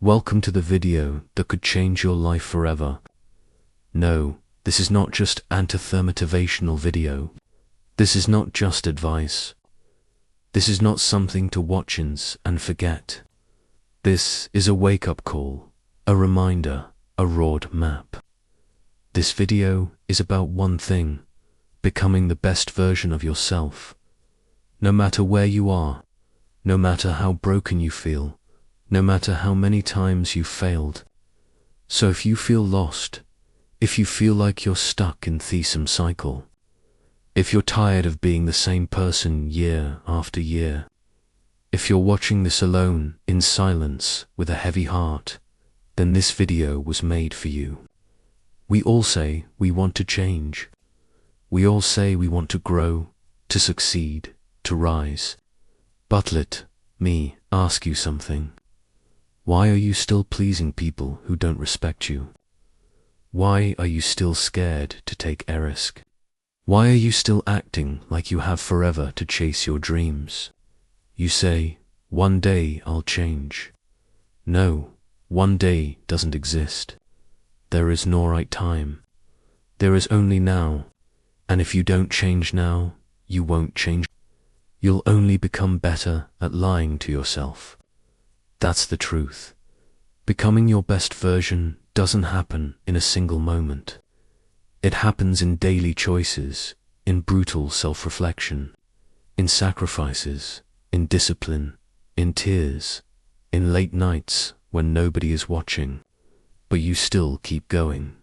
Welcome to the video that could change your life forever. No, this is not just anti-motivational video. This is not just advice. This is not something to watch and forget. This is a wake-up call, a reminder, a road map. This video is about one thing: becoming the best version of yourself. No matter where you are, no matter how broken you feel, no matter how many times you've failed. So if you feel lost, if you feel like you're stuck in the same cycle, if you're tired of being the same person year after year, if you're watching this alone in silence with a heavy heart, then this video was made for you. We all say we want to change. We all say we want to grow, to succeed, to rise. But let me ask you something. Why are you still pleasing people who don't respect you? Why are you still scared to take a risk? Why are you still acting like you have forever to chase your dreams? You say, one day I'll change. No, one day doesn't exist. There is no right time. There is only now. And if you don't change now, you won't change. You'll only become better at lying to yourself. That's the truth. Becoming your best version doesn't happen in a single moment. It happens in daily choices, in brutal self-reflection, in sacrifices, in discipline, in tears, in late nights when nobody is watching, but you still keep going.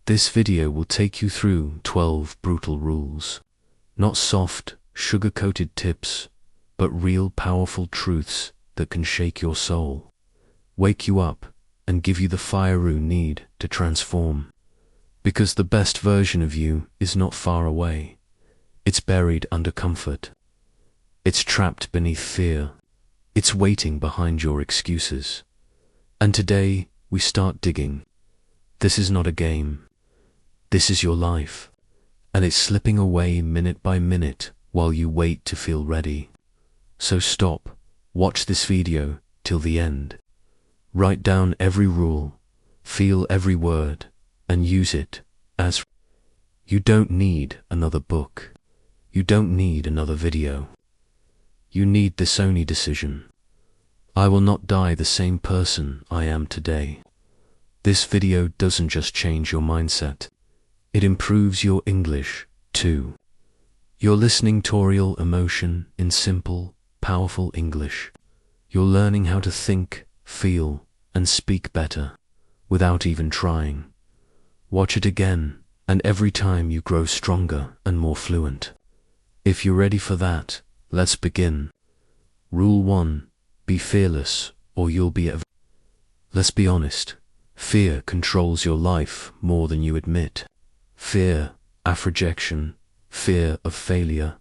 This video will take you through 12 brutal rules, not soft, sugar-coated tips, but real powerful truths that can shake your soul, wake you up, and give you the fire you need to transform. Because the best version of you is not far away. It's buried under comfort. It's trapped beneath fear. It's waiting behind your excuses. And today, we start digging. This is not a game. This is your life. And it's slipping away minute by minute while you wait to feel ready. So stop, watch this video till the end. Write down every rule, feel every word, and use it as. You don't need another book. You don't need another video. You need this only decision. I will not die the same person I am today. This video doesn't just change your mindset. It improves your English, too. You're listening to real emotion in simple, powerful English. You're learning how to think, feel, and speak better, without even trying. Watch it again, and every time you grow stronger and more fluent. If you're ready for that, let's begin. Rule 1. Be fearless, or you'll be a. Let's be honest. Fear controls your life more than you admit. Fear of rejection, fear of failure,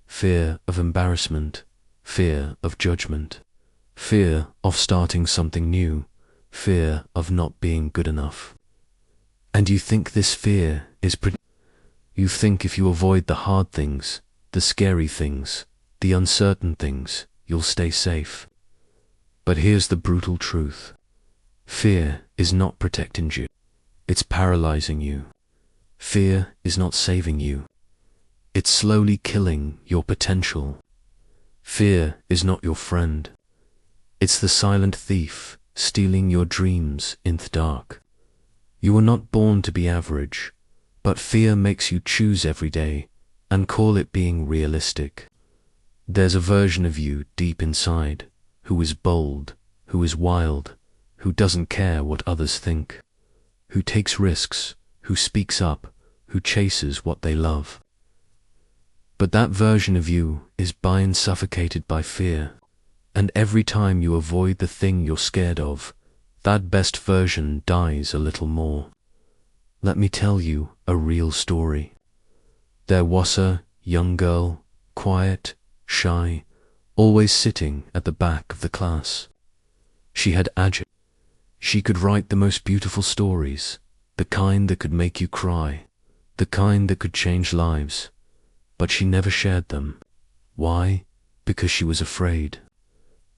fear of embarrassment, fear of judgment, fear of starting something new, fear of not being good enough. And you think this fear is You think if you avoid the hard things, the scary things, the uncertain things, you'll stay safe. But here's the brutal truth. Fear is not protecting you. It's paralyzing you. Fear is not saving you. It's slowly killing your potential. Fear is not your friend. It's the silent thief stealing your dreams in the dark. You were not born to be average, but fear makes you choose every day and call it being realistic. There's a version of you deep inside who is bold, who is wild, who doesn't care what others think, who takes risks, who speaks up, who chases what they love. But that version of you is being suffocated by fear, and every time you avoid the thing you're scared of, that best version dies a little more. Let me tell you a real story. There was a young girl, quiet, shy, always sitting at the back of the class. She had She could write the most beautiful stories, the kind that could make you cry, the kind that could change lives, but she never shared them. Why? Because she was afraid.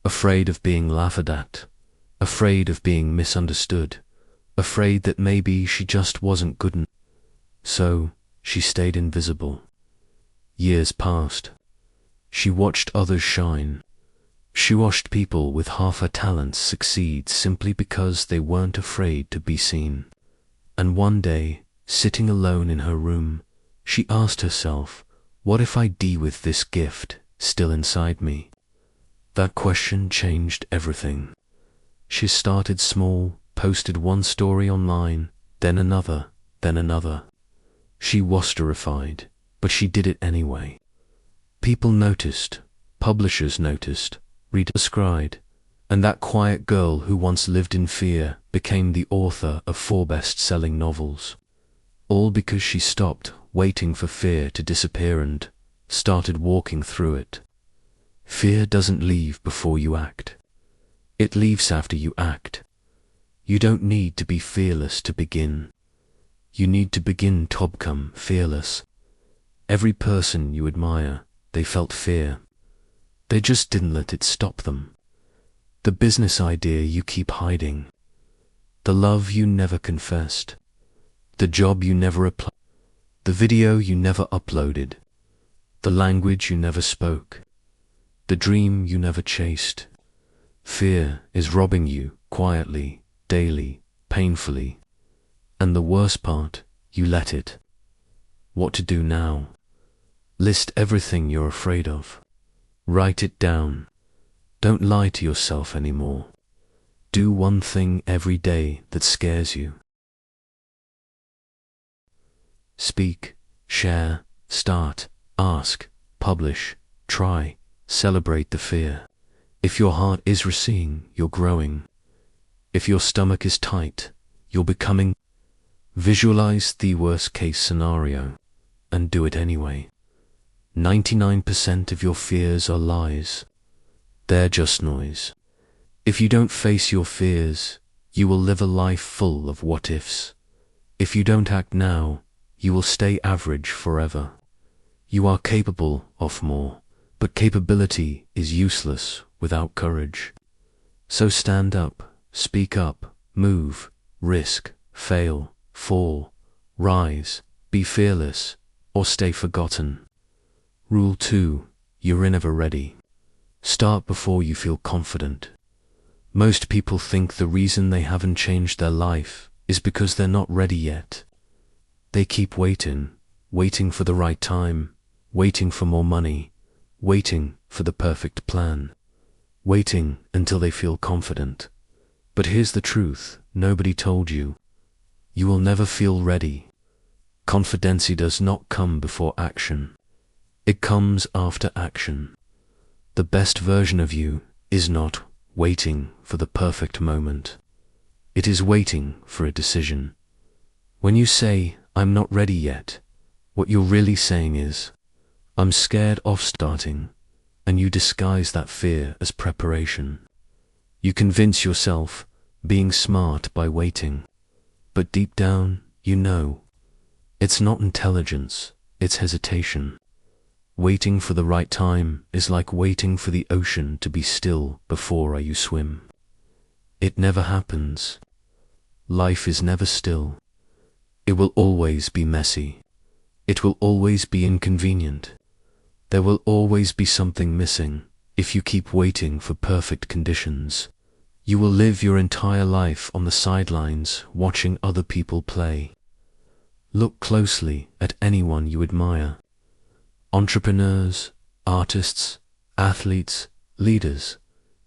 Afraid of being laughed at, afraid of being misunderstood, afraid that maybe she just wasn't good enough. So she stayed invisible. Years passed. She watched others shine. She watched people with half her talents succeed simply because they weren't afraid to be seen. And one day, sitting alone in her room, she asked herself, what if I deal with this gift still inside me? That question changed everything. She started small, posted one story online, then another, then another. She was terrified, but she did it anyway. People noticed, publishers noticed, readers subscribed, and that quiet girl who once lived in fear became the author of 4 best-selling novels. All because she stopped waiting for fear to disappear and started walking through it. Fear doesn't leave before you act. It leaves after you act. You don't need to be fearless to begin. You need to begin to become fearless. Every person you admire, they felt fear. They just didn't let it stop them. The business idea you keep hiding. The love you never confessed. The job you never applied. The video you never uploaded. The language you never spoke. The dream you never chased. Fear is robbing you quietly, daily, painfully. And the worst part, you let it. What to do now? List everything you're afraid of. Write it down. Don't lie to yourself anymore. Do one thing every day that scares you. Speak, share, start, ask, publish, try, celebrate the fear. If your heart is racing, you're growing. If your stomach is tight, you're becoming. Visualize the worst case scenario and do it anyway. 99% of your fears are lies. They're just noise. If you don't face your fears, you will live a life full of what-ifs. If you don't act now, you will stay average forever. You are capable of more, but capability is useless without courage. So stand up, speak up, move, risk, fail, fall, rise, be fearless, or stay forgotten. Rule 2. You're never ready. Start before you feel confident. Most people think the reason they haven't changed their life is because they're not ready yet. They keep waiting for the right time, waiting for more money, waiting for the perfect plan, waiting until they feel confident. But here's the truth nobody told you. You will never feel ready. Confidence does not come before action. It comes after action. The best version of you is not waiting for the perfect moment. It is waiting for a decision. When you say, I'm not ready yet, what you're really saying is, I'm scared of starting, and you disguise that fear as preparation. You convince yourself being smart by waiting, but deep down, you know, it's not intelligence, it's hesitation. Waiting for the right time is like waiting for the ocean to be still before you swim. It never happens. Life is never still. It will always be messy. It will always be inconvenient. There will always be something missing. If you keep waiting for perfect conditions, you will live your entire life on the sidelines watching other people play. Look closely at anyone you admire. Entrepreneurs, artists, athletes, leaders,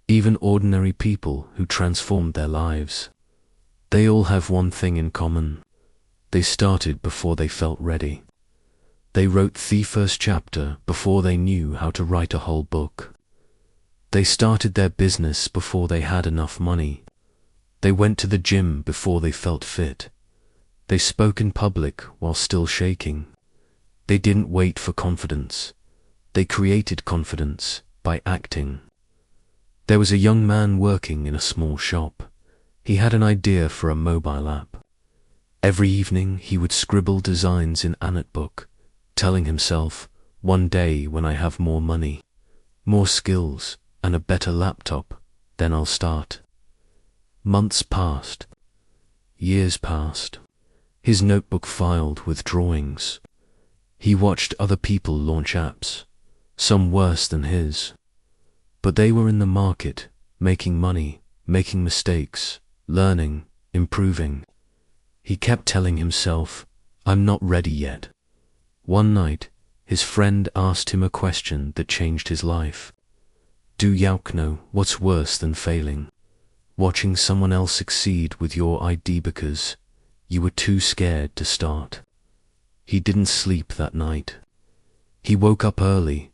even ordinary people who transformed their lives. They all have one thing in common. They started before they felt ready. They wrote the first chapter before they knew how to write a whole book. They started their business before they had enough money. They went to the gym before they felt fit. They spoke in public while still shaking. They didn't wait for confidence. They created confidence by acting. There was a young man working in a small shop. He had an idea for a mobile app. Every evening he would scribble designs in a notebook, telling himself, one day when I have more money, more skills, and a better laptop, then I'll start. Months passed. Years passed. His notebook filed with drawings. He watched other people launch apps, some worse than his. But they were in the market, making money, making mistakes, learning, improving. He kept telling himself, "I'm not ready yet." One night, his friend asked him a question that changed his life. "Do you know what's worse than failing? Watching someone else succeed with your idea because you were too scared to start." He didn't sleep that night. He woke up early,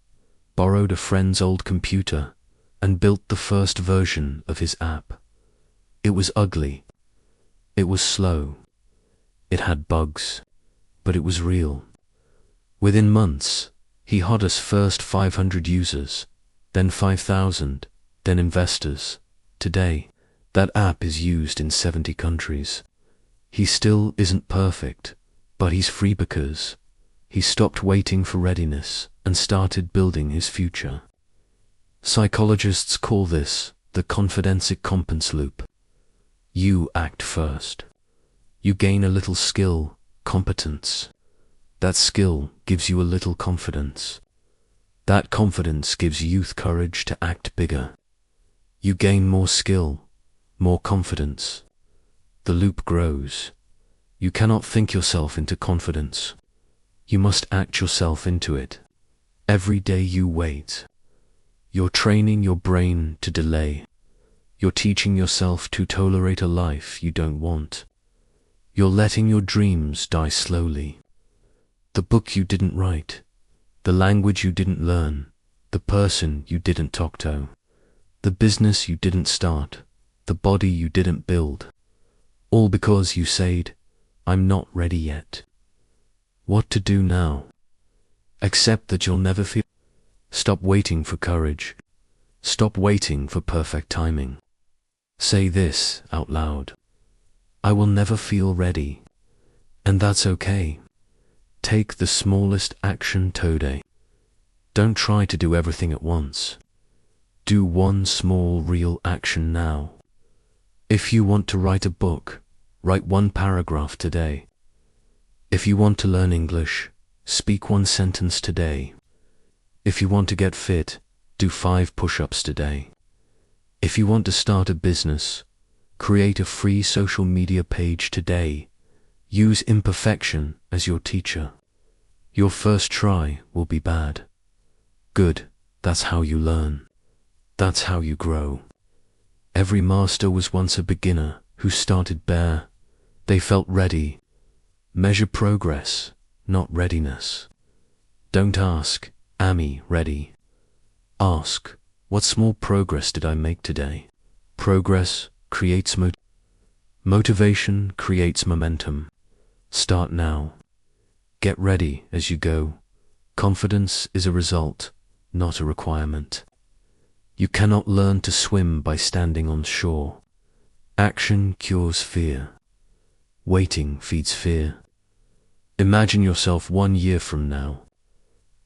borrowed a friend's old computer, and built the first version of his app. It was ugly. It was slow. It had bugs, but it was real. Within months, he had his first 500 users, then 5,000, then investors. Today, that app is used in 70 countries. He still isn't perfect, but he's free because he stopped waiting for readiness and started building his future. Psychologists call this the confidence competence loop. You act first. You gain a little skill, competence. That skill gives you a little confidence. That confidence gives youth courage to act bigger. You gain more skill, more confidence. The loop grows. You cannot think yourself into confidence. You must act yourself into it. Every day you wait. You're training your brain to delay. You're teaching yourself to tolerate a life you don't want. You're letting your dreams die slowly. The book you didn't write, the language you didn't learn, the person you didn't talk to, the business you didn't start, the body you didn't build, all because you said, "I'm not ready yet." What to do now? Accept that you'll never feel. Stop waiting for courage. Stop waiting for perfect timing. Say this out loud: I will never feel ready. And that's okay. Take the smallest action today. Don't try to do everything at once. Do one small real action now. If you want to write a book, write one paragraph today. If you want to learn English, speak one sentence today. If you want to get fit, do 5 push-ups today. If you want to start a business, create a free social media page today. Use imperfection as your teacher. Your first try will be bad. Good, that's how you learn. That's how you grow. Every master was once a beginner who started bare. They felt ready. Measure progress, not readiness. Don't ask, am I ready? Ask, what small progress did I make today? Progress creates motivation creates momentum. Start now. Get ready as you go. Confidence is a result, not a requirement. You cannot learn to swim by standing on shore. Action cures fear. Waiting feeds fear. Imagine yourself 1 year from now.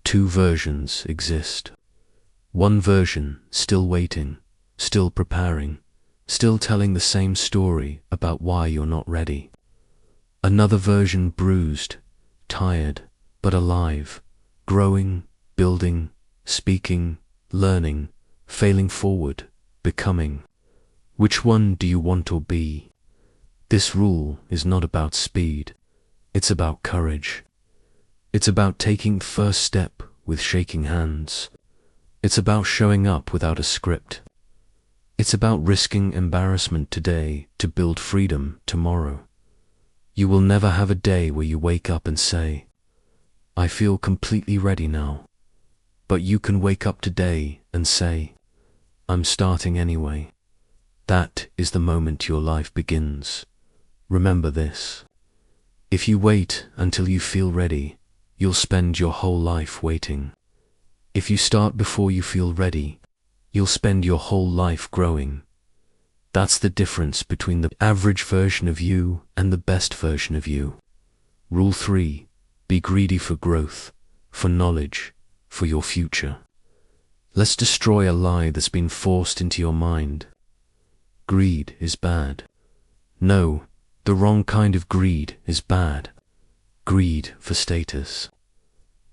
2 versions exist. One version still waiting, still preparing, still telling the same story about why you're not ready. Another version bruised, tired, but alive, growing, building, speaking, learning, failing forward, becoming. Which one do you want to be? This rule is not about speed. It's about courage. It's about taking the first step with shaking hands. It's about showing up without a script. It's about risking embarrassment today to build freedom tomorrow. You will never have a day where you wake up and say, "I feel completely ready now." But you can wake up today and say, "I'm starting anyway." That is the moment your life begins. Remember this. If you wait until you feel ready, you'll spend your whole life waiting. If you start before you feel ready, you'll spend your whole life growing. That's the difference between the average version of you and the best version of you. Rule 3. Be greedy for growth, for knowledge, for your future. Let's destroy a lie that's been forced into your mind. greed is bad. No, the wrong kind of greed is bad. Greed for status.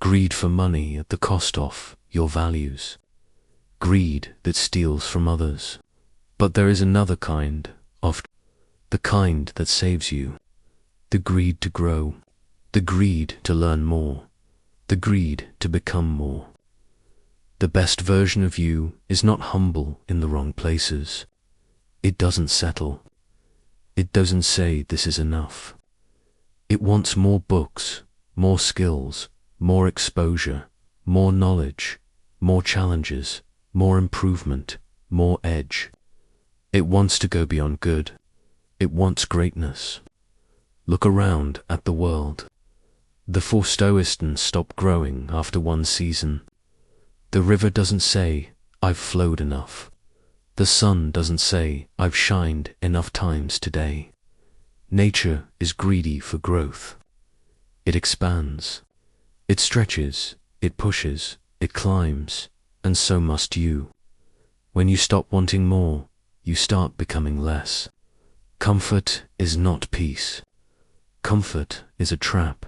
Greed for money at the cost of your values. Greed that steals from others. But there is another kind of, the kind that saves you. The greed to grow. The greed to learn more. The greed to become more. The best version of you is not humble in the wrong places. It doesn't settle. It doesn't say this is enough. It wants more books, more skills, more exposure, more knowledge, more challenges, more improvement, more edge. It wants to go beyond good. It wants greatness. Look around at the world. The Forstoisten stop growing after one season. The river doesn't say, I've flowed enough. The sun doesn't say, I've shined enough times today. Nature is greedy for growth. It expands. It stretches. It pushes. It climbs. And so must you. When you stop wanting more, you start becoming less. Comfort is not peace. Comfort is a trap.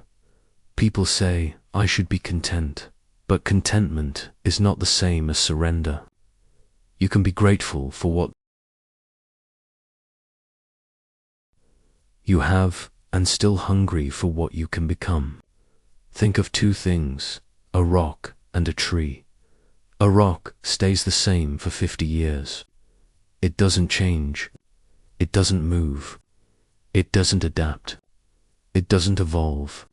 People say, I should be content. But contentment is not the same as surrender. You can be grateful for what you have and still hungry for what you can become. Think of two things, a rock and a tree. A rock stays the same for 50 years. It doesn't change. It doesn't move. It doesn't adapt. It doesn't evolve.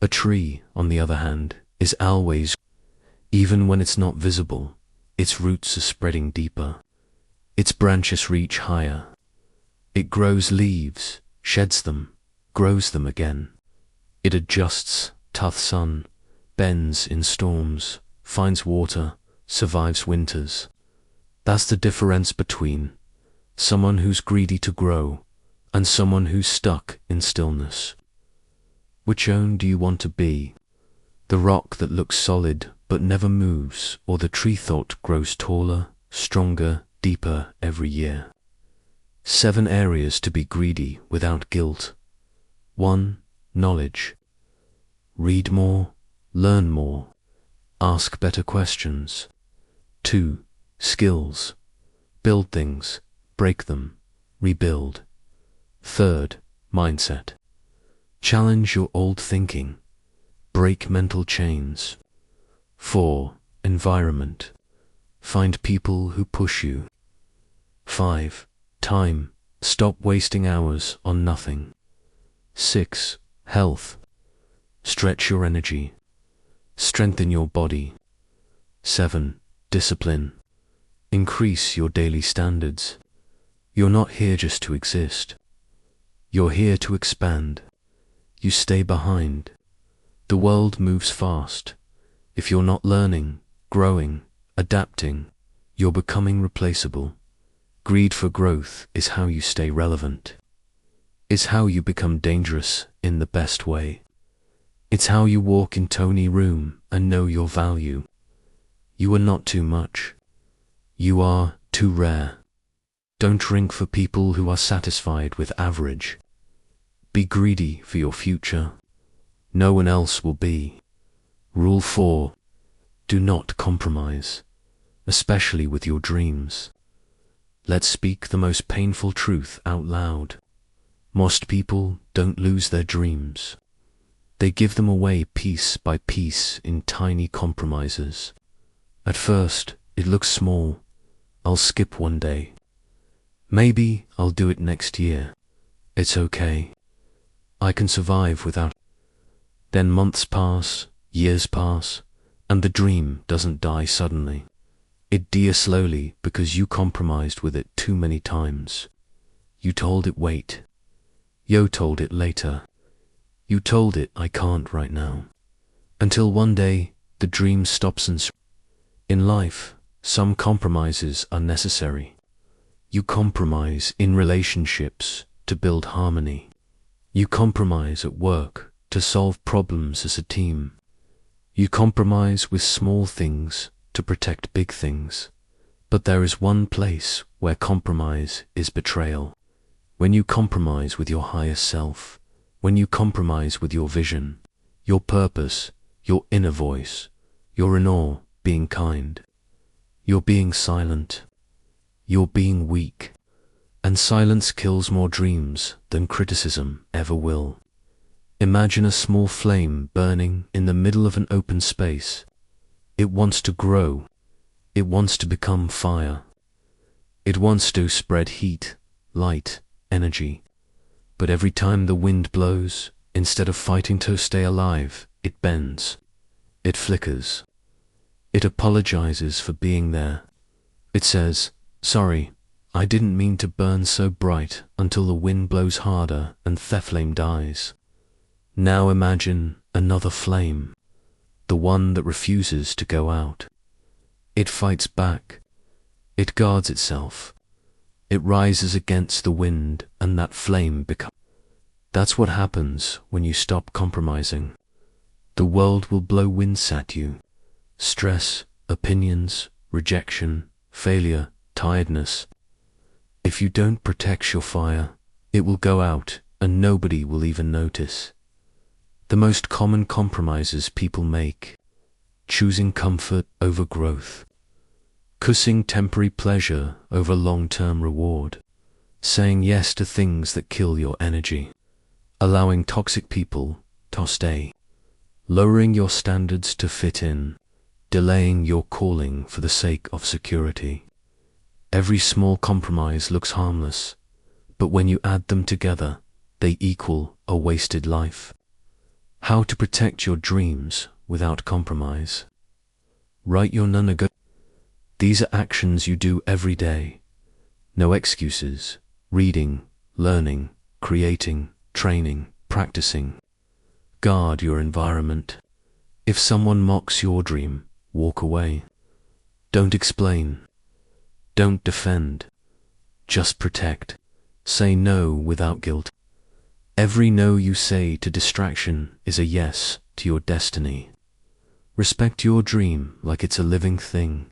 A tree, on the other hand, is always, even when it's not visible, its roots are spreading deeper. Its branches reach higher. It grows leaves, sheds them, grows them again. It adjusts, tough sun, bends in storms, finds water, survives winters. That's the difference between someone who's greedy to grow and someone who's stuck in stillness. Which own do you want to be? The rock that looks solid but never moves, or the tree thought grows taller, stronger, deeper every year? 7 areas to be greedy without guilt. 1. Knowledge. Read more, learn more, ask better questions. 2. Skills. Build things, break them, rebuild. 3. Mindset. Challenge your old thinking. Break mental chains. 4. Environment. Find people who push you. 5. Time. Stop wasting hours on nothing. 6. Health. Stretch your energy. Strengthen your body. 7. Discipline. Increase your daily standards. You're not here just to exist. You're here to expand. You stay behind. The world moves fast. If you're not learning, growing, adapting, you're becoming replaceable. Greed for growth is how you stay relevant. It's how you become dangerous in the best way. It's how you walk in Tony room and know your value. You are not too much. You are too rare. Don't drink for people who are satisfied with average. Be greedy for your future. No one else will be. Rule 4. Do not compromise, especially with your dreams. Let's speak the most painful truth out loud. Most people don't lose their dreams. They give them away piece by piece in tiny compromises. At first, it looks small. I'll skip one day. Maybe I'll do it next year. It's okay. I can survive without. Then months pass, years pass, and the dream doesn't die suddenly. It dies slowly because you compromised with it too many times. You told it wait. You told it later. You told it I can't right now. Until one day, the dream stops and in life, some compromises are necessary. You compromise in relationships to build harmony. You compromise at work to solve problems as a team. You compromise with small things to protect big things. But there is one place where compromise is betrayal. When you compromise with your higher self, when you compromise with your vision, your purpose, your inner voice, you're in awe, being kind. You're being silent. You're being weak. And silence kills more dreams than criticism ever will. Imagine a small flame burning in the middle of an open space. It wants to grow. It wants to become fire. It wants to spread heat, light, energy. But every time the wind blows, instead of fighting to stay alive, it bends. It flickers. It apologizes for being there. It says, "Sorry, I didn't mean to burn so bright," until the wind blows harder and the flame dies. Now imagine another flame, the one that refuses to go out. It fights back. It guards itself. It rises against the wind, and that flame becomes. That's what happens when you stop compromising. The world will blow winds at you. Stress, opinions, rejection, failure, tiredness. If you don't protect your fire, it will go out and nobody will even notice. The most common compromises people make: choosing comfort over growth, choosing temporary pleasure over long-term reward, saying yes to things that kill your energy, allowing toxic people to stay, lowering your standards to fit in, delaying your calling for the sake of security. Every small compromise looks harmless, but when you add them together, they equal a wasted life. How to protect your dreams without compromise. Write your non-negotiables. These are actions you do every day. No excuses. Reading, learning, creating, training, practicing. Guard your environment. If someone mocks your dream, walk away. Don't explain. Don't defend. Just protect. Say no without guilt. Every no you say to distraction is a yes to your destiny. Respect your dream like it's a living thing.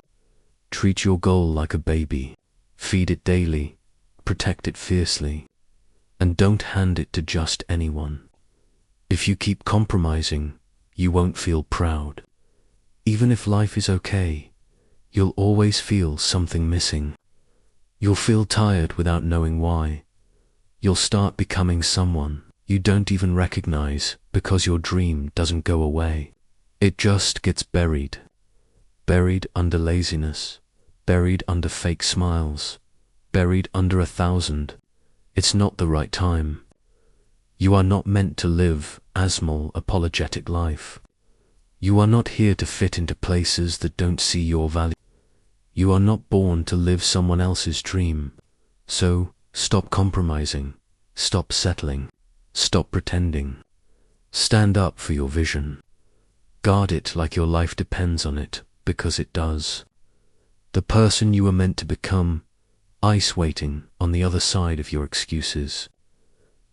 Treat your goal like a baby. Feed it daily. Protect it fiercely. And don't hand it to just anyone. If you keep compromising, you won't feel proud. Even if life is okay, you'll always feel something missing. You'll feel tired without knowing why. You'll start becoming someone you don't even recognize because your dream doesn't go away. It just gets buried. Buried under laziness. Buried under fake smiles. Buried under 1,000. It's not the right time. You are not meant to live a small, apologetic life. You are not here to fit into places that don't see your value. You are not born to live someone else's dream. So, stop compromising. Stop settling. Stop pretending. Stand up for your vision. Guard it like your life depends on it, because it does. The person you were meant to become, ice waiting on the other side of your excuses.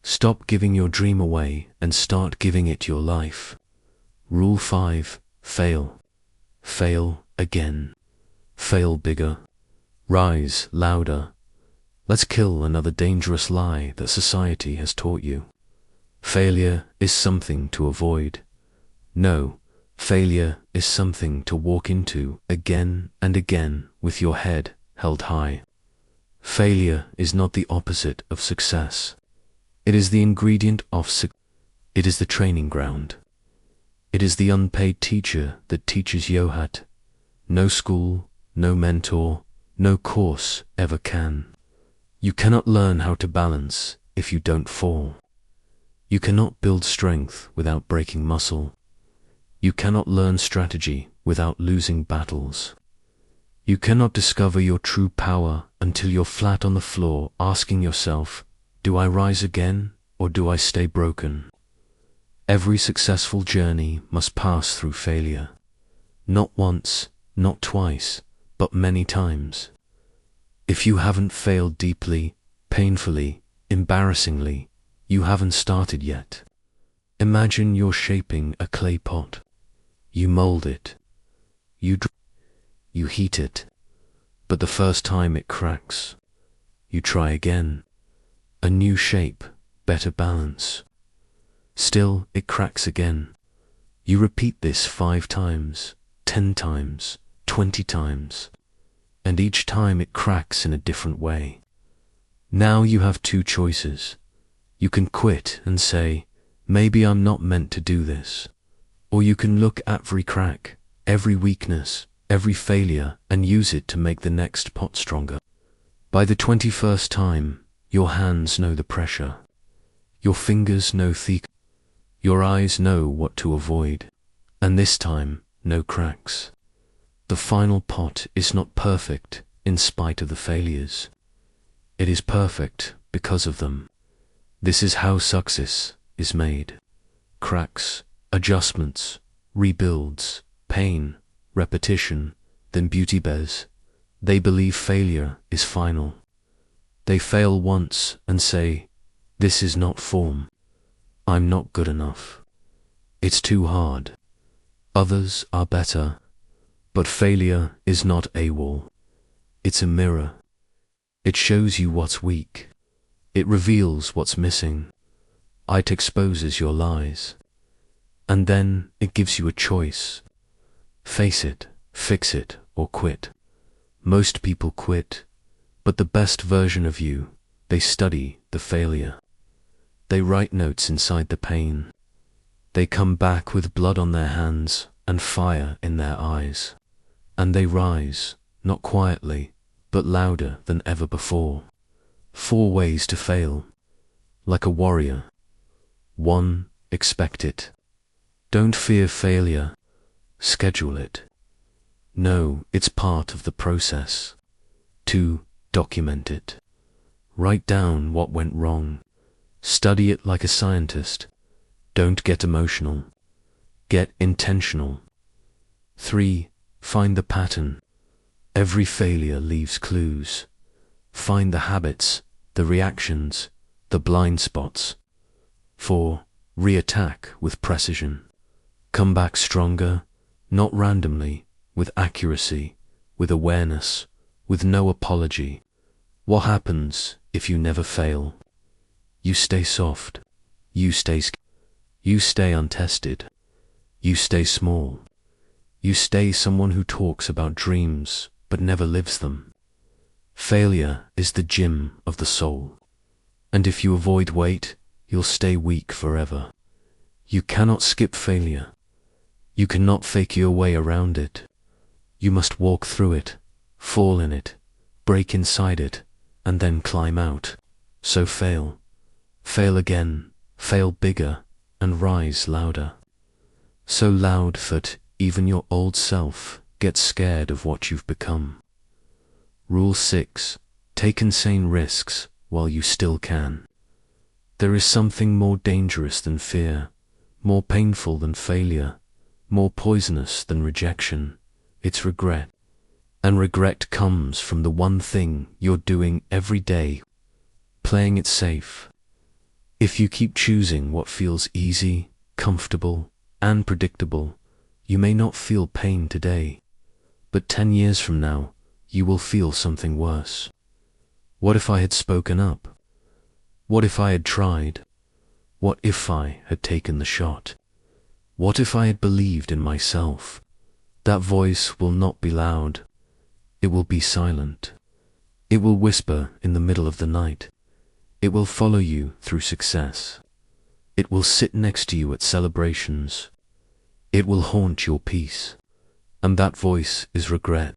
Stop giving your dream away and start giving it your life. Rule 5. Fail. Fail again. Fail bigger. Rise louder. Let's kill another dangerous lie that society has taught you. Failure is something to avoid. No, failure is something to walk into again and again with your head held high. Failure is not the opposite of success. It is the ingredient of success. It is the training ground. It is the unpaid teacher that teaches Yohat. No school, no mentor, no course ever can. You cannot learn how to balance if you don't fall. You cannot build strength without breaking muscle. You cannot learn strategy without losing battles. You cannot discover your true power until you're flat on the floor asking yourself, do I rise again or do I stay broken? Every successful journey must pass through failure. Not once, not twice, but many times. If you haven't failed deeply, painfully, embarrassingly, you haven't started yet. Imagine you're shaping a clay pot. You mold it. You heat it. But the first time it cracks. You try again. A new shape, better balance. Still it cracks again. You repeat this 5 times, 10 times, 20 times, and each time it cracks in a different way. Now you have 2 choices. You can quit and say, maybe I'm not meant to do this. Or you can look at every crack, every weakness, every failure, and use it to make the next pot stronger. By the 21st time, your hands know the pressure. Your fingers know thick. Your eyes know what to avoid. And this time, no cracks. The final pot is not perfect in spite of the failures. It is perfect because of them. This is how success is made. Cracks, adjustments, rebuilds, pain, repetition, then beauty bears. They believe failure is final. They fail once and say, this is not form. I'm not good enough. It's too hard. Others are better. But failure is not a wall. It's a mirror. It shows you what's weak. It reveals what's missing. It exposes your lies. And then it gives you a choice. Face it, fix it, or quit. Most people quit, but the best version of you, they study the failure. They write notes inside the pain. They come back with blood on their hands and fire in their eyes. And they rise, not quietly, but louder than ever before. 4 ways to fail. Like a warrior. 1. Expect it. Don't fear failure. Schedule it. Know it's part of the process. 2. Document it. Write down what went wrong. Study it like a scientist. Don't get emotional. Get intentional. 3. Find the pattern. Every failure leaves clues. Find the habits, the reactions, the blind spots. 4. Re-attack with precision. Come back stronger, not randomly, with accuracy, with awareness, with no apology. What happens if you never fail? You stay soft. You stay untested. You stay small. You stay someone who talks about dreams but never lives them. Failure is the gym of the soul. And if you avoid weight, you'll stay weak forever. You cannot skip failure. You cannot fake your way around it. You must walk through it, fall in it, break inside it, and then climb out. So fail. Fail again, fail bigger, and rise louder. So loud that even your old self gets scared of what you've become. Rule 6. Take insane risks while you still can. There is something more dangerous than fear, more painful than failure, more poisonous than rejection. It's regret. And regret comes from the one thing you're doing every day, playing it safe. If you keep choosing what feels easy, comfortable, and predictable, you may not feel pain today, but 10 years from now, you will feel something worse. What if I had spoken up? What if I had tried? What if I had taken the shot? What if I had believed in myself? That voice will not be loud. It will be silent. It will whisper in the middle of the night. It will follow you through success. It will sit next to you at celebrations. It will haunt your peace. And that voice is regret.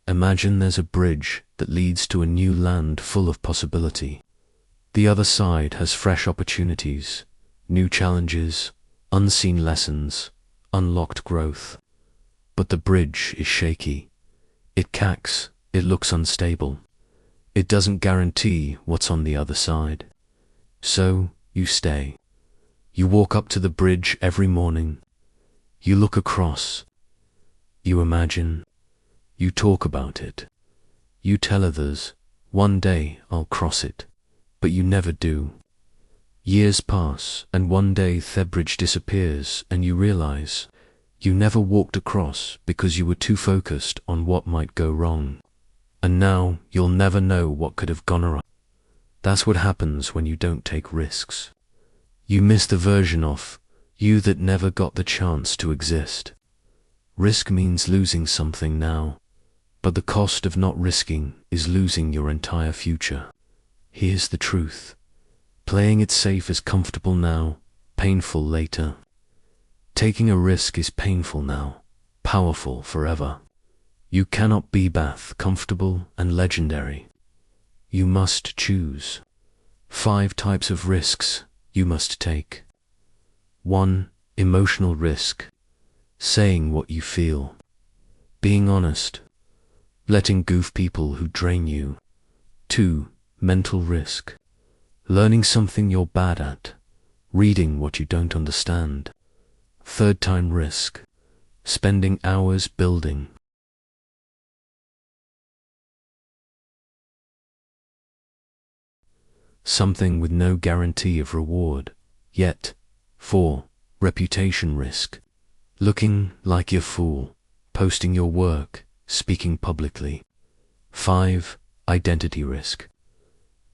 Imagine there's a bridge that leads to a new land full of possibility. The other side has fresh opportunities, new challenges, unseen lessons, unlocked growth. But the bridge is shaky. It cracks, it looks unstable. It doesn't guarantee what's on the other side. So you stay. You walk up to the bridge every morning. You look across. You imagine. You talk about it. You tell others, one day I'll cross it. But you never do. Years pass, and one day the bridge disappears, and you realize you never walked across because you were too focused on what might go wrong. And now you'll never know what could have gone wrong. That's what happens when you don't take risks. You miss the version of you that never got the chance to exist. Risk means losing something now, but the cost of not risking is losing your entire future. Here's the truth. Playing it safe is comfortable now, painful later. Taking a risk is painful now, powerful forever. You cannot be both comfortable and legendary. You must choose. 5 types of risks you must take. 1. Emotional risk. Saying what you feel. Being honest. Letting goof people who drain you. 2. Mental risk. Learning something you're bad at. Reading what you don't understand. 3rd time risk. Spending hours building. Something with no guarantee of reward. Yet. 4. Reputation risk. Looking like you're fool. Posting your work. Speaking publicly. 5. Identity risk.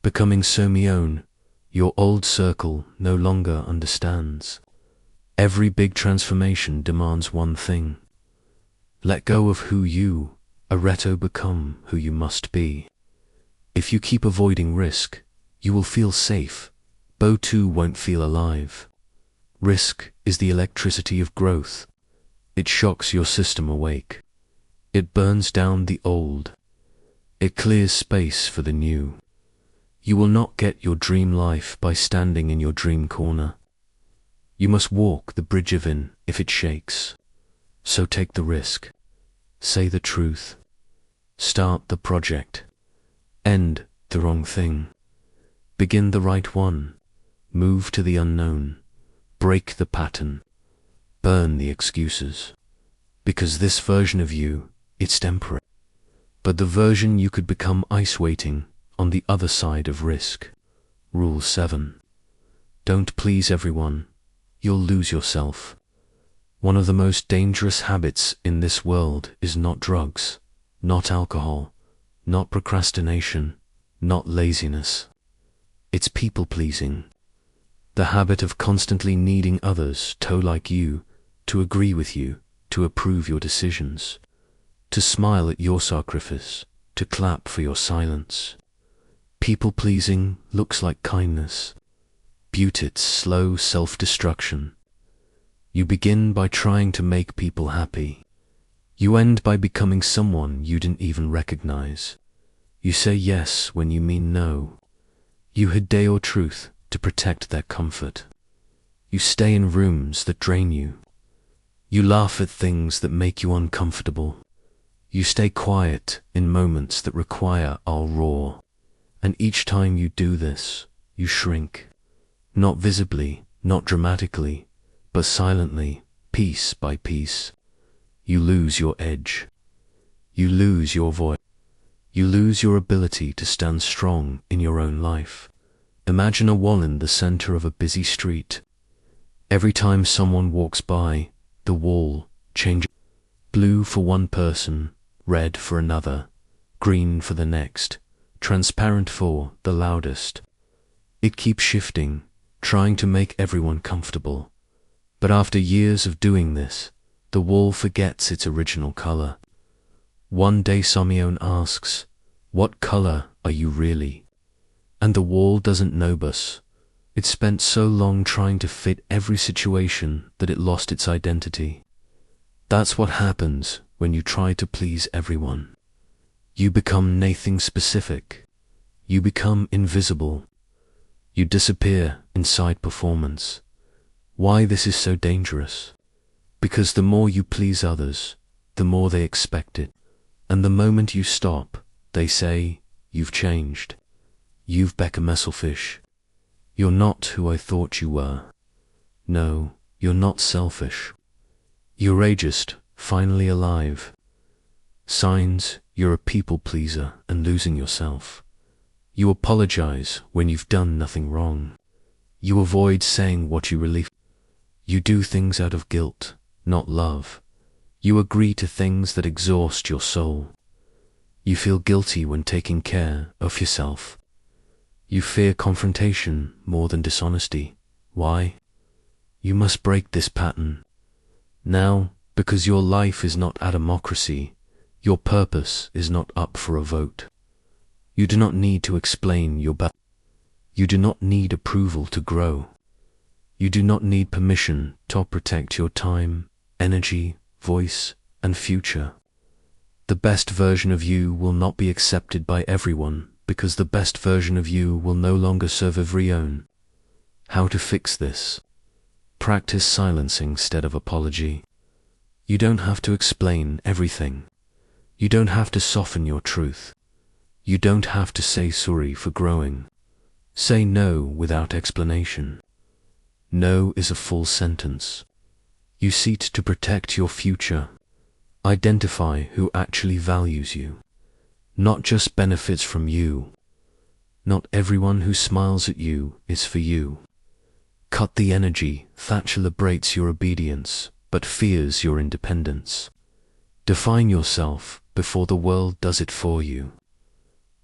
Becoming so own, your old circle no longer understands. Every big transformation demands one thing. Let go of who you are to become who you must be. If you keep avoiding risk, you will feel safe, but too won't feel alive. Risk is the electricity of growth. It shocks your system awake. It burns down the old. It clears space for the new. You will not get your dream life by standing in your dream corner. You must walk the bridge even if it shakes. So take the risk. Say the truth. Start the project. End the wrong thing. Begin the right one. Move to the unknown. Break the pattern. Burn the excuses. Because this version of you, it's temporary. But the version you could become ice waiting on the other side of risk. Rule 7. Don't please everyone. You'll lose yourself. One of the most dangerous habits in this world is not drugs, not alcohol, not procrastination, not laziness. It's people-pleasing. The habit of constantly needing others to like you, to agree with you, to approve your decisions, to smile at your sacrifice, to clap for your silence. People-pleasing looks like kindness, but it's slow self-destruction. You begin by trying to make people happy. You end by becoming someone you didn't even recognize. You say yes when you mean no. You hide your truth to protect their comfort. You stay in rooms that drain you. You laugh at things that make you uncomfortable. You stay quiet in moments that require our roar. And each time you do this, you shrink. Not visibly, not dramatically, but silently, piece by piece. You lose your edge. You lose your voice. You lose your ability to stand strong in your own life. Imagine a wall in the center of a busy street. Every time someone walks by, the wall changes. Blue for one person, red for another, green for the next, transparent for the loudest. It keeps shifting, trying to make everyone comfortable. But after years of doing this, the wall forgets its original color. One day Simeon asks, "What color are you really?" And the wall doesn't know us. It spent so long trying to fit every situation that it lost its identity. That's what happens when you try to please everyone. You become nothing specific. You become invisible. You disappear inside performance. Why this is so dangerous? Because the more you please others, the more they expect it. And the moment you stop, they say, "You've changed. You've become a selfish. You're not who I thought you were." No, you're not selfish. You're ageist, finally alive. Signs you're a people pleaser and losing yourself. You apologize when you've done nothing wrong. You avoid saying what you really feel. You do things out of guilt, not love. You agree to things that exhaust your soul. You feel guilty when taking care of yourself. You fear confrontation more than dishonesty. Why? You must break this pattern. Now, because your life is not a democracy, your purpose is not up for a vote. You do not need to explain your value. You do not need approval to grow. You do not need permission to protect your time, energy, voice, and future. The best version of you will not be accepted by everyone because the best version of you will no longer serve everyone. How to fix this? Practice silencing instead of apology. You don't have to explain everything. You don't have to soften your truth. You don't have to say sorry for growing. Say no without explanation. No is a full sentence. You seek to protect your future. Identify who actually values you, not just benefits from you. Not everyone who smiles at you is for you. Cut the energy that celebrates your obedience but fears your independence. Define yourself before the world does it for you.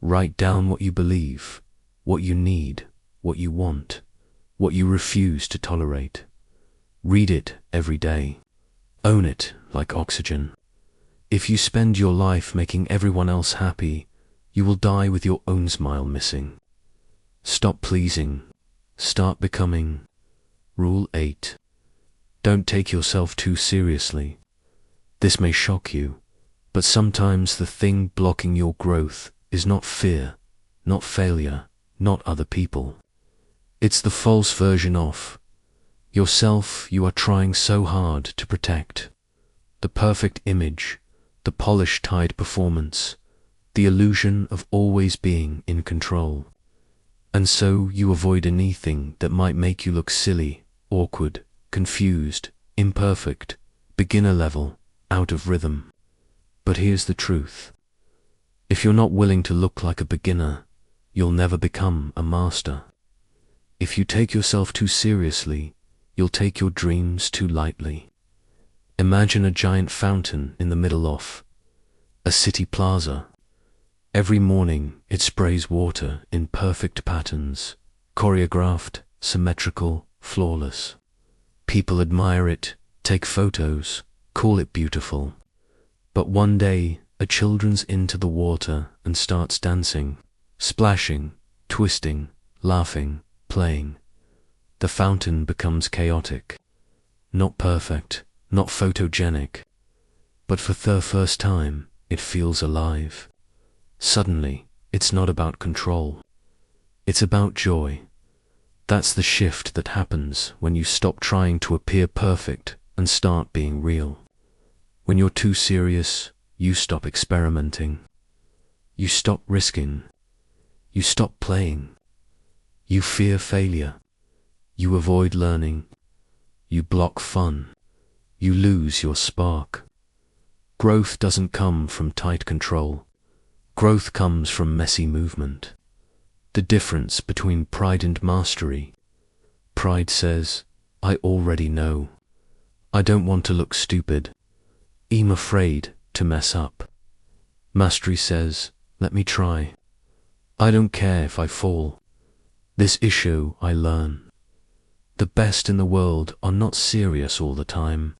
Write down what you believe, what you need, what you want, what you refuse to tolerate. Read it every day. Own it like oxygen. If you spend your life making everyone else happy, you will die with your own smile missing. Stop pleasing. Start becoming. Rule 8. Don't take yourself too seriously. This may shock you, but sometimes the thing blocking your growth is not fear, not failure, not other people. It's the false version of yourself you are trying so hard to protect. The perfect image, the polished tied performance, the illusion of always being in control. And so you avoid anything that might make you look silly, awkward, confused, imperfect, beginner level, out of rhythm. But here's the truth. If you're not willing to look like a beginner, you'll never become a master. If you take yourself too seriously, you'll take your dreams too lightly. Imagine a giant fountain in the middle of a city plaza. Every morning it sprays water in perfect patterns, choreographed, symmetrical, flawless. People admire it, take photos, call it beautiful. But one day, a children's into the water and starts dancing, splashing, twisting, laughing, playing. The fountain becomes chaotic. Not perfect, not photogenic. But for the first time, it feels alive. Suddenly, it's not about control. It's about joy. That's the shift that happens when you stop trying to appear perfect and start being real. When you're too serious, you stop experimenting. You stop risking. You stop playing. You fear failure. You avoid learning. You block fun. You lose your spark. Growth doesn't come from tight control. Growth comes from messy movement. The difference between pride and mastery. Pride says, I already know. I don't want to look stupid. I'm afraid to mess up. Mastery says, let me try. I don't care if I fall. This issue I learn. The best in the world are not serious all the time.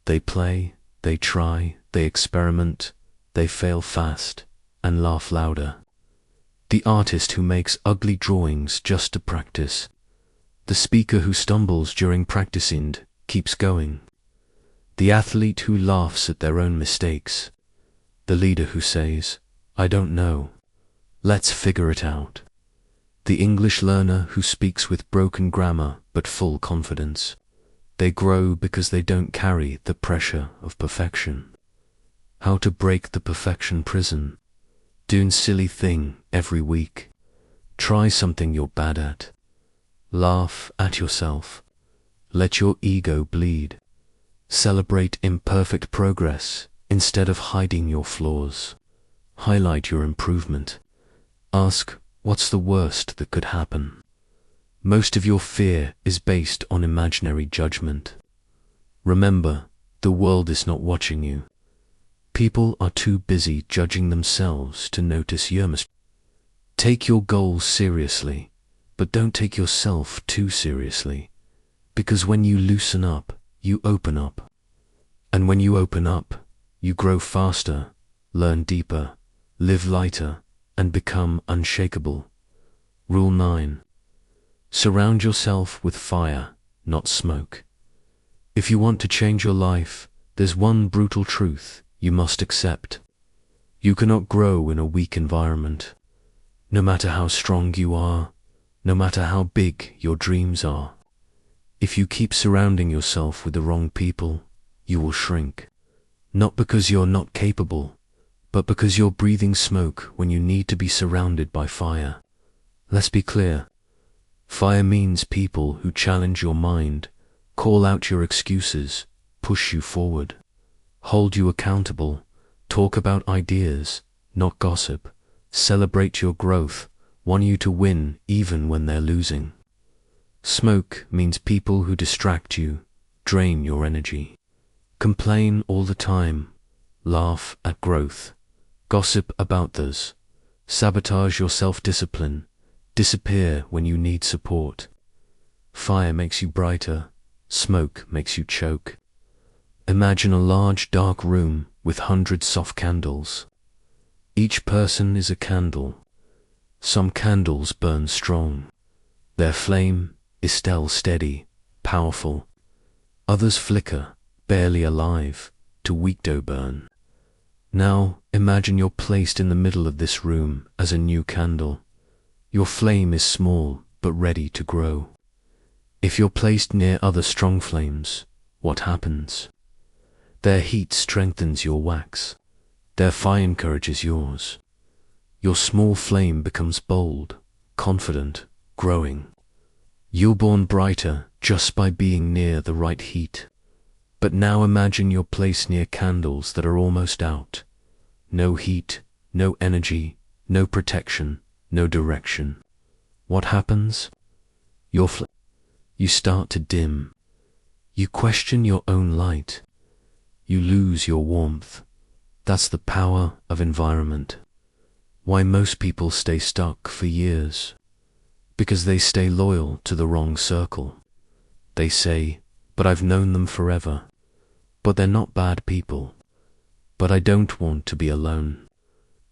They play, they try, they experiment, they fail fast, and laugh louder. The artist who makes ugly drawings just to practice. The speaker who stumbles during practicing keeps going. The athlete who laughs at their own mistakes. The leader who says, I don't know. Let's figure it out. The English learner who speaks with broken grammar but full confidence. They grow because they don't carry the pressure of perfection. How to break the perfection prison. Doing silly thing every week. Try something you're bad at. Laugh at yourself. Let your ego bleed. Celebrate imperfect progress instead of hiding your flaws. Highlight your improvement. Ask, what's the worst that could happen? Most of your fear is based on imaginary judgment. Remember, the world is not watching you. People are too busy judging themselves to notice your mistakes. Take your goals seriously, but don't take yourself too seriously. Because when you loosen up, you open up. And when you open up, you grow faster, learn deeper, live lighter, and become unshakable. Rule 9. Surround yourself with fire, not smoke. If you want to change your life, there's one brutal truth you must accept. You cannot grow in a weak environment. No matter how strong you are, no matter how big your dreams are. If you keep surrounding yourself with the wrong people, you will shrink. Not because you're not capable, but because you're breathing smoke when you need to be surrounded by fire. Let's be clear. Fire means people who challenge your mind, call out your excuses, push you forward, hold you accountable, talk about ideas, not gossip, celebrate your growth, want you to win even when they're losing. Smoke means people who distract you, drain your energy, complain all the time, laugh at growth, gossip about others, sabotage your self-discipline, disappear when you need support. Fire makes you brighter, smoke makes you choke. Imagine a large dark room with hundreds soft candles. Each person is a candle. Some candles burn strong. Their flame is still steady, powerful. Others flicker, barely alive, to weak dough burn. Now imagine you're placed in the middle of this room as a new candle. Your flame is small but ready to grow. If you're placed near other strong flames, what happens? Their heat strengthens your wax. Their fire encourages yours. Your small flame becomes bold, confident, growing. You're born brighter just by being near the right heat. But now imagine you're placed near candles that are almost out. No heat, no energy, no protection, no direction. What happens? You start to dim. You question your own light. You lose your warmth. That's the power of environment. Why most people stay stuck for years. Because they stay loyal to the wrong circle. They say, but I've known them forever. But they're not bad people. But I don't want to be alone.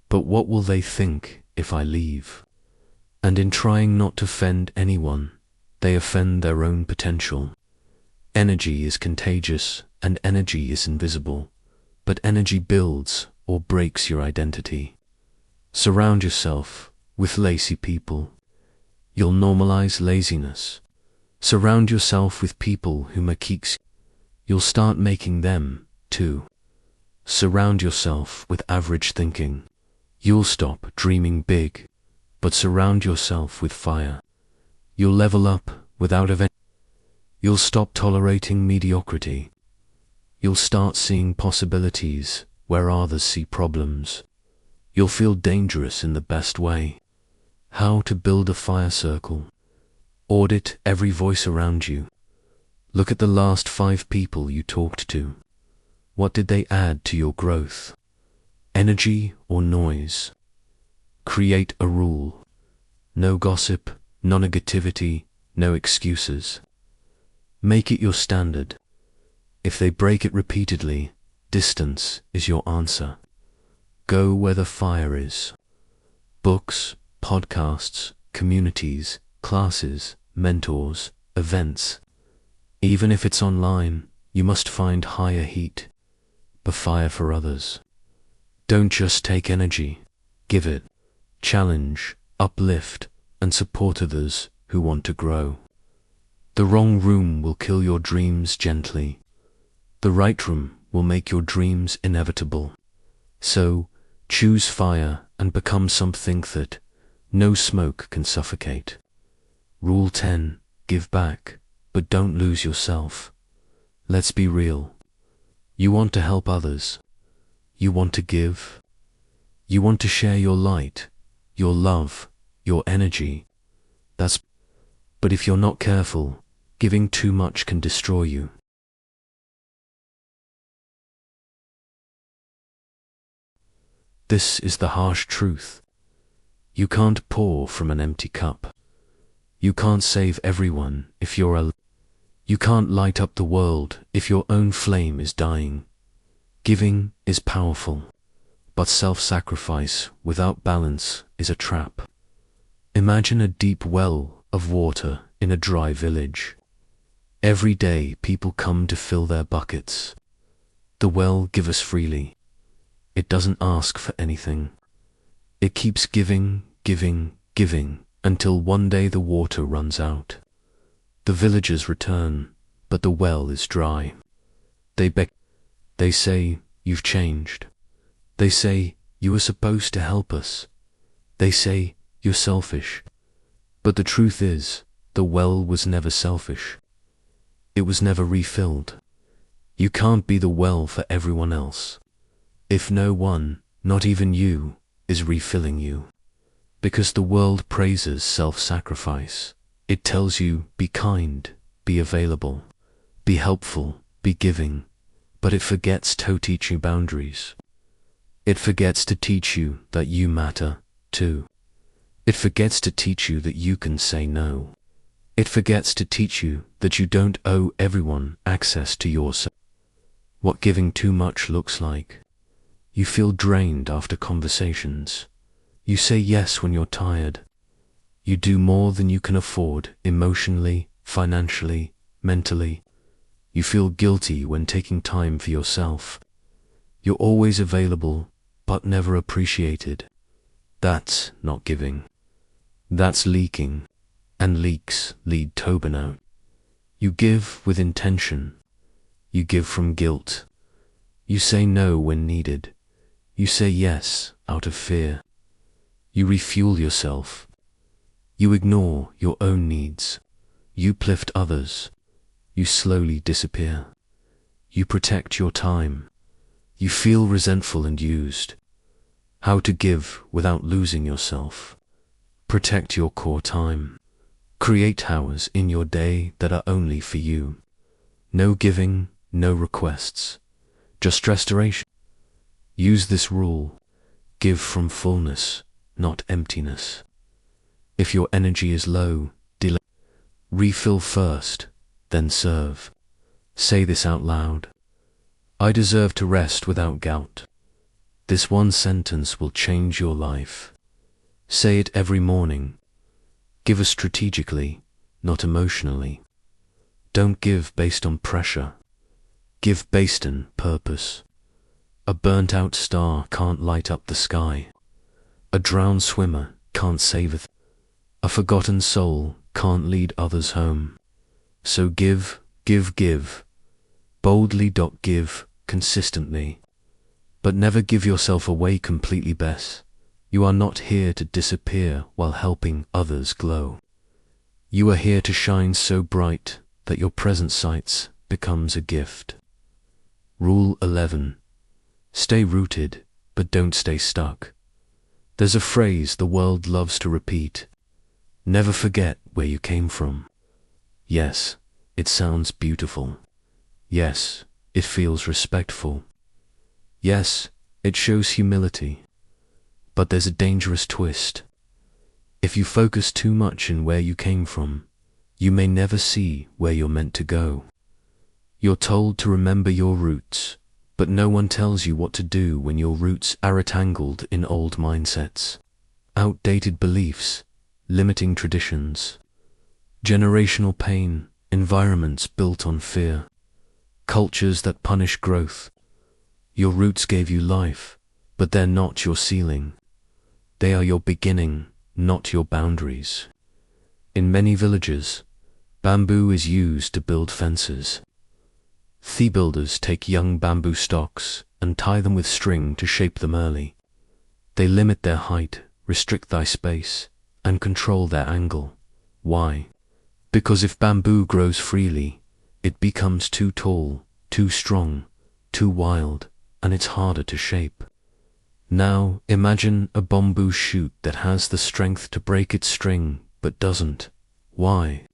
But what will they think if I leave? And in trying not to offend anyone, they offend their own potential. Energy is contagious and energy is invisible. But energy builds or breaks your identity. Surround yourself with lazy people. You'll normalize laziness. Surround yourself with people who make you. You'll start making them, too. Surround yourself with average thinking. You'll stop dreaming big, but surround yourself with fire. You'll level up without event. You'll stop tolerating mediocrity. You'll start seeing possibilities where others see problems. You'll feel dangerous in the best way. How to build a fire circle. Audit every voice around you. Look at the last 5 people you talked to. What did they add to your growth? Energy or noise? Create a rule. No gossip, no negativity, no excuses. Make it your standard. If they break it repeatedly, distance is your answer. Go where the fire is. Books, podcasts, communities, classes, mentors, events. Even if it's online, you must find higher heat. The fire for others. Don't just take energy, give it. Challenge, uplift, and support others who want to grow. The wrong room will kill your dreams gently. The right room will make your dreams inevitable. So, choose fire and become something that no smoke can suffocate. Rule 10. Give back, but don't lose yourself. Let's be real. You want to help others. You want to give. You want to share your light, your love, your energy. But if you're not careful, giving too much can destroy you. This is the harsh truth. You can't pour from an empty cup. You can't save everyone if you're alone. You can't light up the world if your own flame is dying. Giving is powerful, but self-sacrifice without balance is a trap. Imagine a deep well of water in a dry village. Every day people come to fill their buckets. The well gives freely. It doesn't ask for anything. It keeps giving, giving, giving, until one day the water runs out. The villagers return, but the well is dry. They beg. They say, "You've changed." They say, "You were supposed to help us." They say, "You're selfish." But the truth is, the well was never selfish. It was never refilled. You can't be the well for everyone else if no one, not even you, is refilling you. Because the world praises self-sacrifice. It tells you, be kind, be available, be helpful, be giving, but it forgets to teach you boundaries. It forgets to teach you that you matter, too. It forgets to teach you that you can say no. It forgets to teach you that you don't owe everyone access to yourself. What giving too much looks like. You feel drained after conversations. You say yes when you're tired. You do more than you can afford emotionally, financially, mentally. You feel guilty when taking time for yourself. You're always available, but never appreciated. That's not giving. That's leaking, and leaks lead to burnout. You give with intention. You give from guilt. You say no when needed. You say yes out of fear. You refuel yourself. You ignore your own needs. You uplift others. You slowly disappear. You protect your time. You feel resentful and used. How to give without losing yourself. Protect your core time. Create hours in your day that are only for you. No giving, no requests. Just restoration. Use this rule. Give from fullness, not emptiness. If your energy is low, delay. Refill first, then serve. Say this out loud. I deserve to rest without guilt. This one sentence will change your life. Say it every morning. Give strategically, not emotionally. Don't give based on pressure. Give based on purpose. A burnt-out star can't light up the sky. A drowned swimmer can't save it. A forgotten soul can't lead others home. So give, give, give. Boldly. Give consistently. But never give yourself away completely. Best. You are not here to disappear while helping others glow. You are here to shine so bright that your present sight becomes a gift. Rule 11. Stay rooted, but don't stay stuck. There's a phrase the world loves to repeat. Never forget where you came from. Yes, it sounds beautiful. Yes, it feels respectful. Yes, it shows humility. But there's a dangerous twist. If you focus too much on where you came from, you may never see where you're meant to go. You're told to remember your roots, but no one tells you what to do when your roots are entangled in old mindsets, outdated beliefs, limiting traditions, generational pain, environments built on fear, cultures that punish growth. Your roots gave you life, but they're not your ceiling. They are your beginning, not your boundaries. In many villages, bamboo is used to build fences. The builders take young bamboo stalks and tie them with string to shape them early. They limit their height, restrict thy space, and control their angle. Why? Because if bamboo grows freely, it becomes too tall, too strong, too wild, and it's harder to shape. Now imagine a bamboo shoot that has the strength to break its string, but doesn't. Why?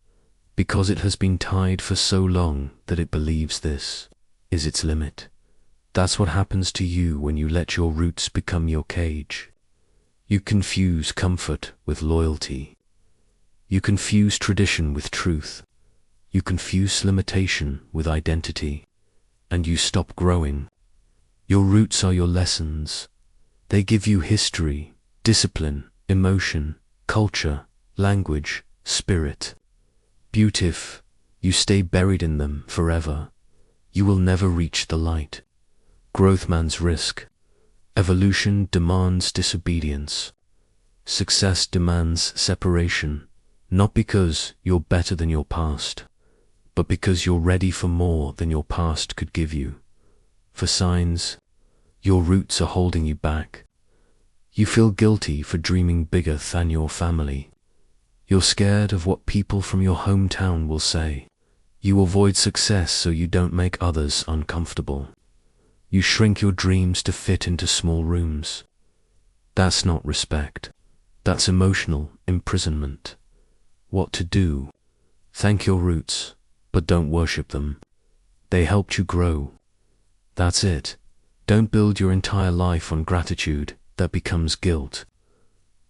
Because it has been tied for so long that it believes this is its limit. That's what happens to you when you let your roots become your cage. You confuse comfort with loyalty. You confuse tradition with truth. You confuse limitation with identity. And you stop growing. Your roots are your lessons. They give you history, discipline, emotion, culture, language, spirit. But if you stay buried in them forever, you will never reach the light. Growth man's risk. Evolution demands disobedience. Success demands separation, not because you're better than your past, but because you're ready for more than your past could give you. For signs, your roots are holding you back. You feel guilty for dreaming bigger than your family. You're scared of what people from your hometown will say. You avoid success so you don't make others uncomfortable. You shrink your dreams to fit into small rooms. That's not respect. That's emotional imprisonment. What to do? Thank your roots, but don't worship them. They helped you grow. That's it. Don't build your entire life on gratitude. That becomes guilt.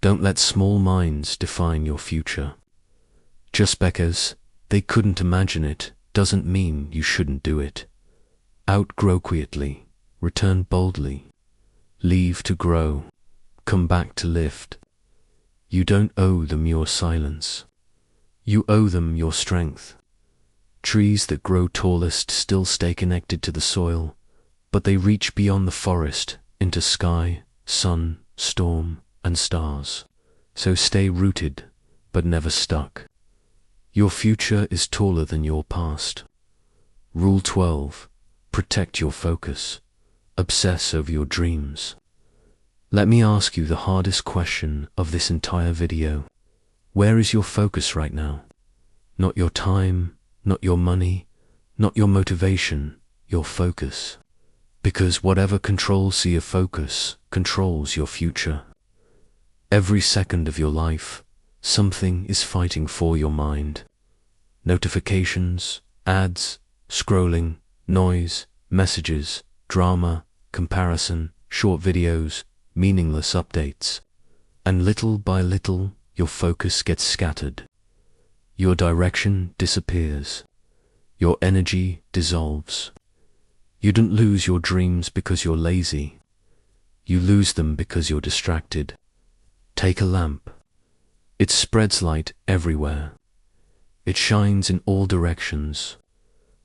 Don't let small minds define your future. Just because they couldn't imagine it doesn't mean you shouldn't do it. Outgrow quietly, return boldly, leave to grow, come back to lift. You don't owe them your silence. You owe them your strength. Trees that grow tallest still stay connected to the soil, but they reach beyond the forest into sky, sun, storm, and stars. So stay rooted, but never stuck. Your future is taller than your past. Rule 12. Protect your focus. Obsess over your dreams. Let me ask you the hardest question of this entire video. Where is your focus right now? Not your time, not your money, not your motivation, your focus. Because whatever controls your focus controls your future. Every second of your life, something is fighting for your mind. Notifications, ads, scrolling, noise, messages, drama, comparison, short videos, meaningless updates. And little by little, your focus gets scattered. Your direction disappears. Your energy dissolves. You don't lose your dreams because you're lazy. You lose them because you're distracted. Take a lamp. It spreads light everywhere. It shines in all directions.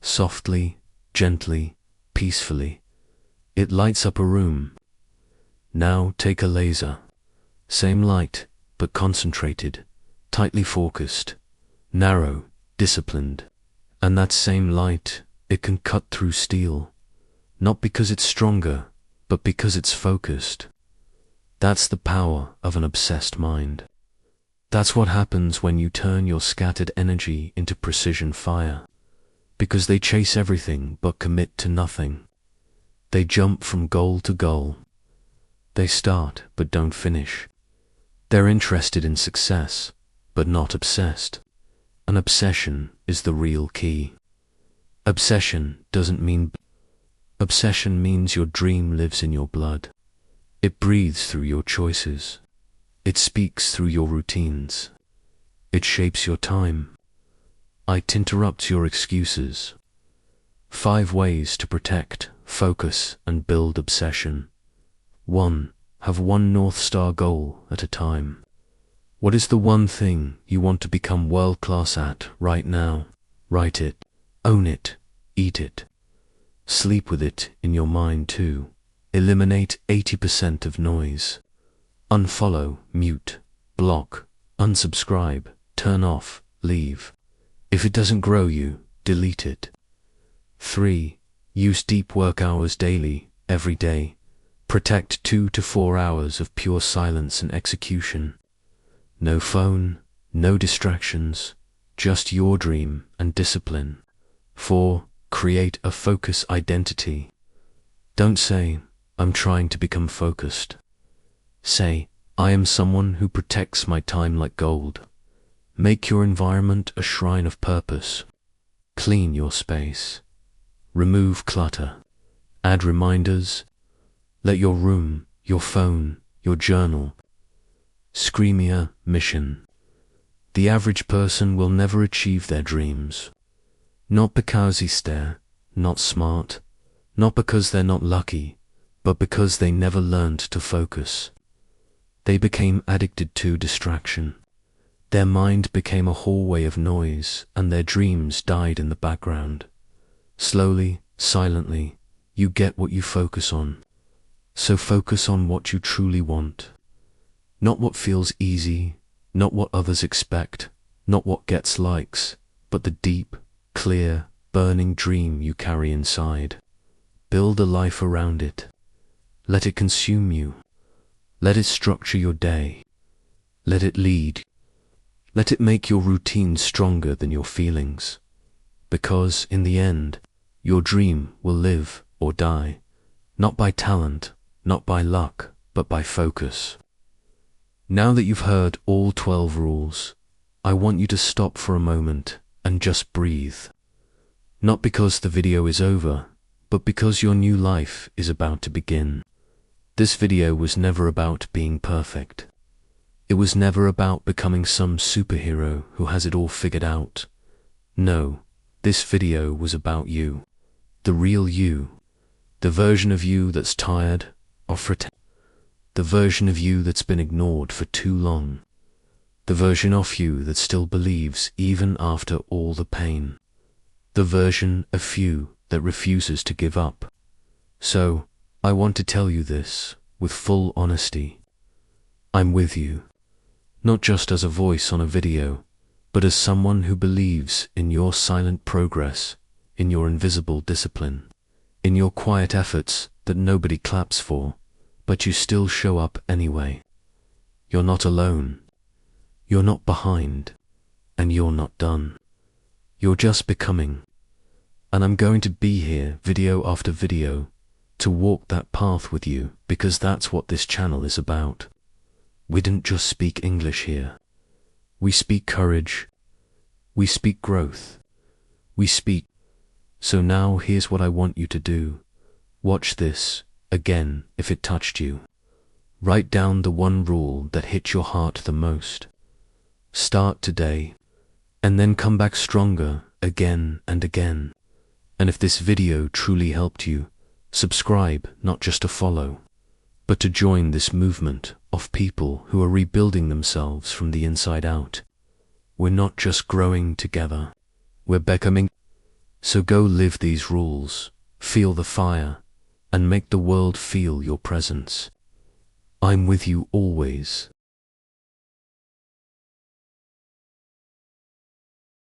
Softly, gently, peacefully. It lights up a room. Now take a laser. Same light, but concentrated, tightly focused, narrow, disciplined. And that same light, it can cut through steel. Not because it's stronger, but because it's focused. That's the power of an obsessed mind. That's what happens when you turn your scattered energy into precision fire. Because they chase everything but commit to nothing. They jump from goal to goal. They start but don't finish. They're interested in success, but not obsessed. An obsession is the real key. Obsession means your dream lives in your blood. It breathes through your choices. It speaks through your routines. It shapes your time. It interrupts your excuses. 5 ways to protect, focus, and build obsession. 1. Have one North Star goal at a time. What is the one thing you want to become world-class at right now? Write it, own it, eat it. Sleep with it in your mind too. Eliminate 80% of noise. Unfollow, mute, block, unsubscribe, turn off, leave. If it doesn't grow you, delete it. 3. Use deep work hours daily, every day. Protect 2 to 4 hours of pure silence and execution. No phone, no distractions, just your dream and discipline. 4. Create a focus identity. Don't say, I'm trying to become focused. Say, I am someone who protects my time like gold. Make your environment a shrine of purpose. Clean your space. Remove clutter. Add reminders. Let your room, your phone, your journal scream your mission. The average person will never achieve their dreams. Not because they're not smart, not because they're not lucky, but because they never learned to focus. They became addicted to distraction. Their mind became a hallway of noise, and their dreams died in the background. Slowly, silently, you get what you focus on. So focus on what you truly want. Not what feels easy, not what others expect, not what gets likes, but the deep, clear, burning dream you carry inside. Build a life around it. Let it consume you. Let it structure your day. Let it lead. Let it make your routine stronger than your feelings. Because, in the end, your dream will live or die, not by talent, not by luck, but by focus. Now that you've heard all 12 rules, I want you to stop for a moment and just breathe. Not because the video is over, but because your new life is about to begin. This video was never about being perfect. It was never about becoming some superhero who has it all figured out. No, this video was about you. The real you. The version of you that's tired of pretending. The version of you that's been ignored for too long. The version of you that still believes even after all the pain. The version of you that refuses to give up. So, I want to tell you this with full honesty. I'm with you. Not just as a voice on a video, but as someone who believes in your silent progress, in your invisible discipline, in your quiet efforts that nobody claps for, but you still show up anyway. You're not alone. You're not behind. And you're not done. You're just becoming. And I'm going to be here, video after video, to walk that path with you, because that's what this channel is about. We didn't just speak English here. We speak courage. We speak growth. We speak. So now here's what I want you to do. Watch this, again, if it touched you. Write down the one rule that hit your heart the most. Start today, and then come back stronger again and again. And if this video truly helped you, subscribe not just to follow, but to join this movement of people who are rebuilding themselves from the inside out. We're not just growing together, we're becoming. So go live these rules, feel the fire, and make the world feel your presence. I'm with you always.